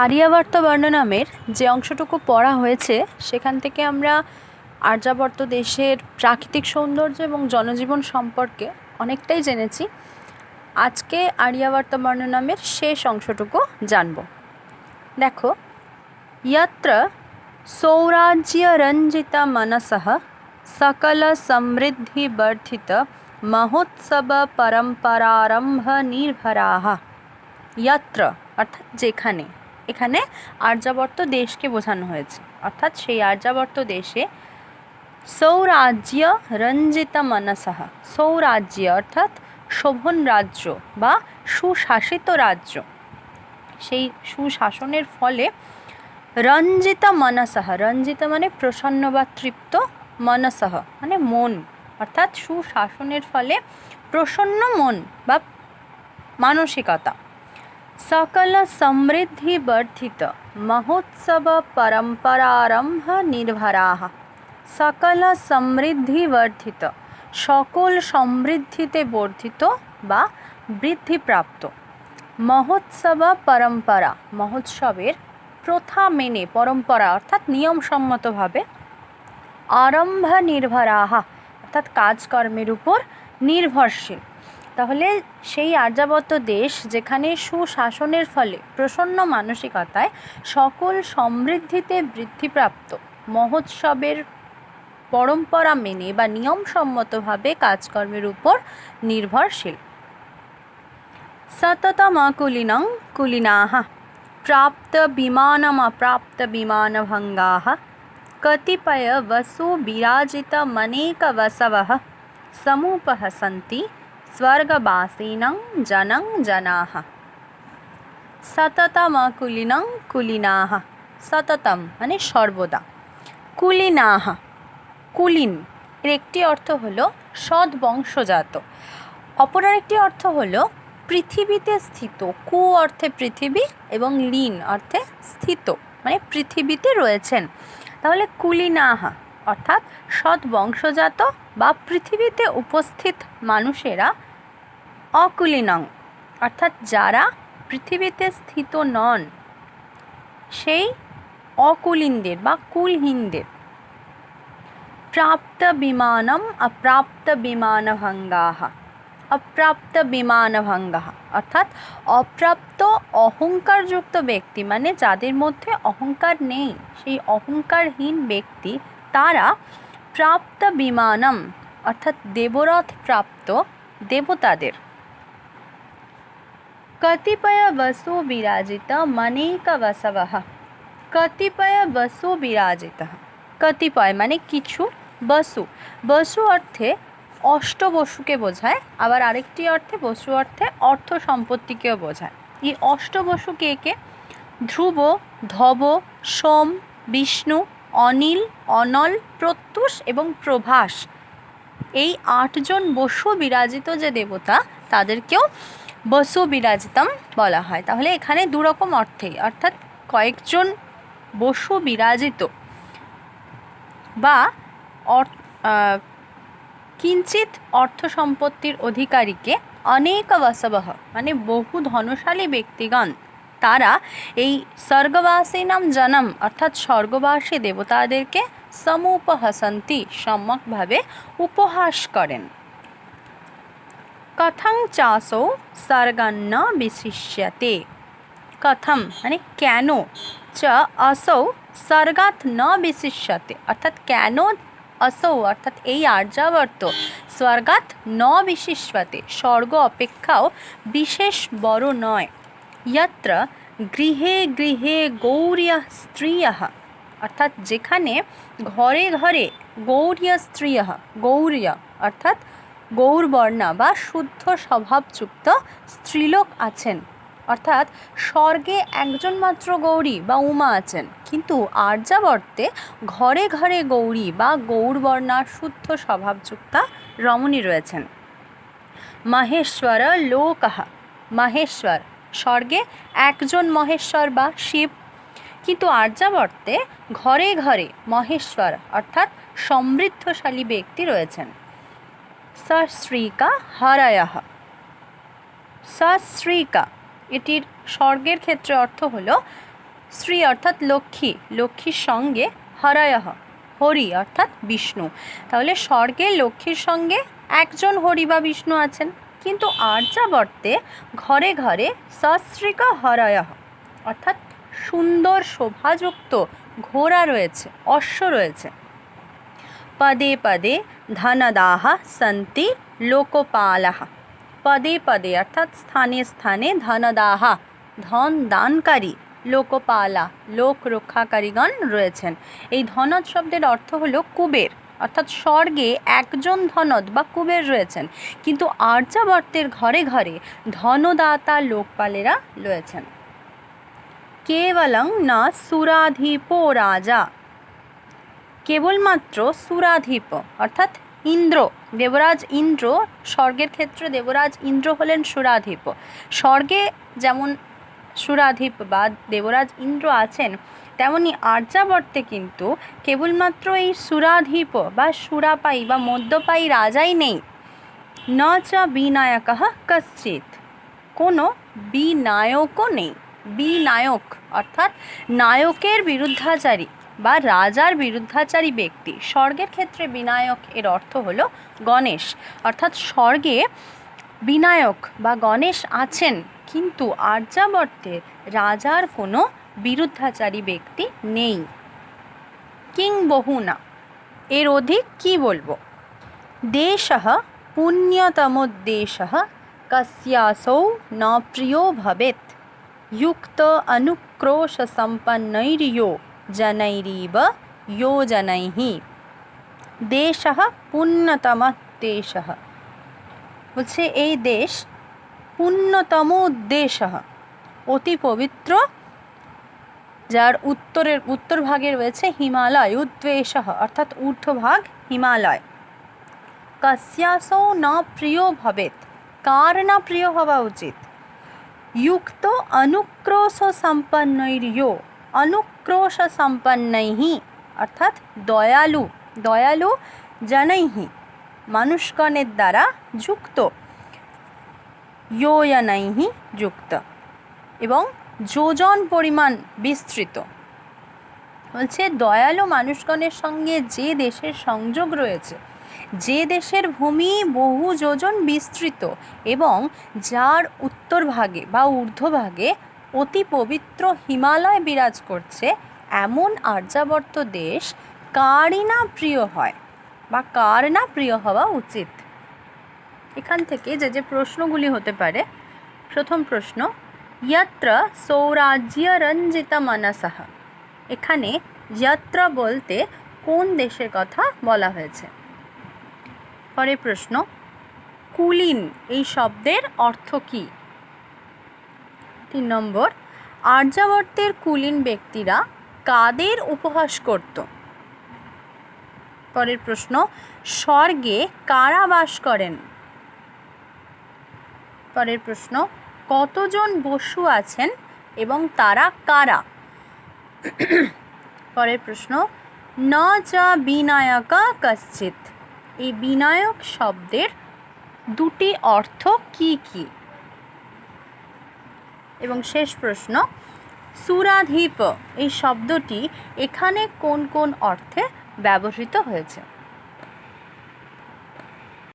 আর্যাবর্ত বর্ণনামের যে অংশটুকু পড়া হয়েছে সেখান থেকে আমরা আর্যাবর্ত দেশের প্রাকৃতিক সৌন্দর্য এবং জনজীবন সম্পর্কে অনেকটাই জেনেছি। আজকে আর্যাবর্ত বর্ণনামের শেষ অংশটুকু জানব। দেখো, यत्र सौराज्यरञ्जित मनसः सकल समृद्धि वर्धित महोत्सव परम्परारम्भ निर्भराः। यत्र অর্থাৎ যেখানে, এখানে আর্যাবর্ত দেশকে বোঝানো হয়েছে, অর্থাৎ সেই আর্যাবর্ত দেশে সৌরাজ্য রঞ্জিত মনসহ, সৌরাজ্য অর্থাৎ শোভন রাজ্য বা সুশাসিত রাজ্য, সেই সুশাসনের ফলে রঞ্জিত মনসহ, রঞ্জিত মানে প্রসন্ন বা তৃপ্ত, মনসহ মানে মন, অর্থাৎ সুশাসনের ফলে প্রসন্ন মন বা মানসিকতা। সকল সমৃদ্ধি বর্ধিত মহোৎসব পরম্পরারম্ভ নির্ভরাः। সকল সমৃদ্ধি বর্ধিত, সকল সমৃদ্ধিতে বর্ধিত বা বৃদ্ধিপ্রাপ্ত, মহোৎসব পরম্পরা মহোৎসবের প্রথা মেনে, পরম্পরা অর্থাৎ নিয়মসম্মতভাবে, আরম্ভ নির্ভরাः অর্থাৎ কাজকর্মের উপর নির্ভরশীল। তাহলে সেই আর্যাবর্ত দেশ যেখানে সুশাসনের ফলে প্রসন্ন মানসিকতায় সকল সমৃদ্ধিতে বৃদ্ধিপ্রাপ্ত, মহোৎসবের পরম্পরা মেনে বা নিয়মসম্মতভাবে কাজকর্মের উপর নির্ভরশীল। সততমকুলিনং কুলিনাः প্রাপ্ত বিমানমপ্রাপ্ত বিমানভঙ্গাः কতিপয় বসু বিরাজিত মনেক বসবः সমুপহসন্তি স্বর্গবাসিনং জনং জনাः। সততমকুলিনং কুলিনাः, সততম মানে সর্বদা, কুলিনাः কুলীন এর একটি অর্থ হলো সৎ বংশজাত, অপর একটি অর্থ হলো পৃথিবীতে স্থিত। কু অর্থে পৃথিবী এবং লীন অর্থে স্থিত, মানে পৃথিবীতে রয়েছেন। তাহলে কুলীনাः অর্থাৎ সৎ বংশজাত বা পৃথিবীতে উপস্থিত মানুষেরা, অকুলীনং অর্থাৎ যারা পৃথিবীতে স্থিত নন, সেই অকুলীনদের বা কুলহীনদের। প্রাপ্ত বিমানম অপ্রাপ্ত বিমানভঙ্গাः, অপ্রাপ্ত বিমানভঙ্গাः অর্থাৎ অপ্রাপ্ত অহংকারযুক্ত ব্যক্তি, মানে যাদের মধ্যে অহংকার নেই, সেই অহংকারহীন ব্যক্তি তারা প্রাপ্ত বিমানম অর্থাৎ দেবরথ প্রাপ্ত দেবতাদের। কতিপয় বসু বিরাজিত মনেক বসবः, কতিপয় বসু বিরাজিত, কতিপয় মানে কিছু, বসু, বসু অর্থে অষ্টবসুকে বোঝায়, আবার আরেকটি অর্থে বসু অর্থে অর্থ সম্পত্তিকেও বোঝায়। এই অষ্টবসু কে কে? ধ্রুব, ধব, সোম, বিষ্ণু, অনিল, অনল, প্রত্যুষ এবং প্রভাস, এই 8জন বসু বিরাজিত যে দেবতা তাদেরকেও বসু বিরাজিতম বলা হয়। তাহলে এখানে দুরকম অর্থেই, অর্থাৎ কয়েকজন বসু বিরাজিত বা কিঞ্চিত অর্থ সম্পত্তির অধিকারীকে অনেক বসবঃ মানে বহু ধনশালী ব্যক্তিগণ, তারা এই স্বর্গবাসিনাম জনম অর্থাৎ স্বর্গবাসী দেবতাদেরকে সমুপহসন্তি সম্যকভাবে উপহাস করেন। কথং চাসৌ স্বর্গান্ন বিশিষ্যতে, কথম মানে কেন, চ আসৌ স্বর্গাৎ ন বিশিষ্যতে অর্থাৎ কেন আসৌ অর্থাৎ এই আর্যাবর্ত স্বর্গাৎ ন বিশিষ্যতে স্বর্গ অপেক্ষাও বিশেষ বড় নয়। যত্র গৃহে গৃহে গৌরীয় স্ত্রিয়ঃ অর্থাৎ যেখানে ঘরে ঘরে গৌরীয় স্ত্রিয়ঃ, গৌরীয় অর্থাৎ গৌরবর্ণা বা শুদ্ধ স্বভাবযুক্ত স্ত্রীলোক আছেন, অর্থাৎ স্বর্গে একজন মাত্র গৌরী বা উমা আছেন, কিন্তু আর্যাবর্তে ঘরে ঘরে গৌরী বা গৌরবর্ণা শুদ্ধ স্বভাবযুক্তা রমণী রয়েছেন। মহেশ্বর লোকঃ, মহেশ্বর স্বর্গে একজন মহেশ্বর বা শিব, কিন্তু আর্যাবর্তে ঘরে ঘরে মহেশ্বর অর্থাৎ সমৃদ্ধশালী ব্যক্তি রয়েছেন। সশ্রীকা হরয়ঃ, সশ্রীকা এটির স্বর্গের ক্ষেত্রে অর্থ হলো শ্রী অর্থাৎ লক্ষ্মী, লক্ষ্মীর সঙ্গে হরয়ঃ হরি অর্থাৎ বিষ্ণু। তাহলে স্বর্গে লক্ষ্মীর সঙ্গে একজন হরি বা বিষ্ণু আছেন, কিন্তু আর্যাবর্তে ঘরে ঘরে সস্ত্রীক হরয়ঃ অর্থাৎ সুন্দর শোভাযুক্ত ঘোড়া রয়েছে, অশ্ব রয়েছে। পদে পদে ধনদাহ সন্তি লোকপালাহ। পদে পদে অর্থাৎ স্থানে স্থানে ধনদাহা ধন দানকারী, লোকপালা লোক রক্ষাকারীগণ রয়েছেন। এই ধনদ শব্দের অর্থ হলো কুবের, অর্থাৎ স্বর্গে একজন ধনদ বা কুবের রয়েছেন, কিন্তু আর্যাবর্তের ঘরে ঘরে ধনদাতা লোকপালেরা রয়েছেন। কেবলং না সুরাধিপো রাজা। কেবলমাত্র সুরাধিপ অর্থাৎ ইন্দ্র, দেবরাজ ইন্দ্র, স্বর্গের ক্ষেত্রে দেবরাজ ইন্দ্র হলেন সুরাধিপ। স্বর্গে যেমন সুরাধিপ বা দেবরাজ ইন্দ্র আছেন, তেমনি আর্যাবর্তে কিন্তু কেবলমাত্র এই সুরাধিপ বা সুরাপায়ী বা মদ্যপায়ী রাজাই নেই। ন চ বিনায়কঃ কশ্চিৎ, কোনো বিনায়কও নেই। বিনায়ক অর্থাৎ নায়কের বিরুদ্ধাচারী বা রাজার বিরুদ্ধাচারী ব্যক্তি। স্বর্গের ক্ষেত্রে বিনায়ক এর অর্থ হলো গণেশ, অর্থাৎ স্বর্গে বিনায়ক বা গণেশ আছেন, কিন্তু আর্যাবর্তে রাজার কোনো বিরুদ্ধাচারী ব্যক্তি নেই। কিং বহুনা, এর অধিক কি বলবো। দেশঃ পুণ্যতমোদ্দেশঃ কস্যাসৌ ন প্রিয় ভবেৎ युक्त अनुक्रोश संपन्नैर्यो जनैरीव यो जनैः। देशः पुण्यतम देशः, বলছে এই দেশ পুণ্যতম দেশঃ অতি পবিত্র, যার উত্তর ভাগে রয়েছে হিমালয়, উদ্বেশঃ অর্থাৎ ঊর্ধ্বভাগ হিমালয়। কস্যাসৌ ন প্রিয় ভবেৎ, কার না প্রিয় হওয়া উচিত। युक्त अनुक्रोश संपन्नैर्यो, अनुक्रोश संपन्नैः অর্থাৎ দয়ালু, দয়ালু जनैः মানুষগণের দ্বারা যুক্ত, योजनैः যুক্ত এবং যোজন পরিমাণ বিস্তৃত। বলছে দয়ালু মানুষগণের সঙ্গে যে দেশের সংযোগ রয়েছে, যে দেশের ভূমি বহু যোজন বিস্তৃত এবং যার উত্তরভাগে বা ঊর্ধ্বভাগে অতি পবিত্র হিমালয় বিরাজ করছে, এমন আর্যাবর্ত দেশ কারই না প্রিয় হয় বা কার না প্রিয় হওয়া উচিত। এখান থেকে যে যে প্রশ্নগুলি হতে পারে, প্রথম প্রশ্ন যত্র সৌরাজ্য রঞ্জিত মনসঃ, এখানে যত্র বলতে কোন দেশের কথা বলা হয়েছে। পরের প্রশ্ন কুলীন এই শব্দের অর্থ কী। 3 নম্বর আর্যাবর্তের কুলীন ব্যক্তিরা কাদের উপহাস করত। পরের প্রশ্ন স্বর্গে কারা বাস করেন। পরের প্রশ্ন কতজন বসু আছেন এবং তারা কারা। পরের প্রশ্ন ন চ বিনায়ক কশ্চিৎ, এই বিনায়ক শব্দের দুটি অর্থ কি কি। এবং শেষ প্রশ্ন সুরাধিপ এই শব্দটি এখানে কোন কোন অর্থে ব্যবহৃত হয়েছে।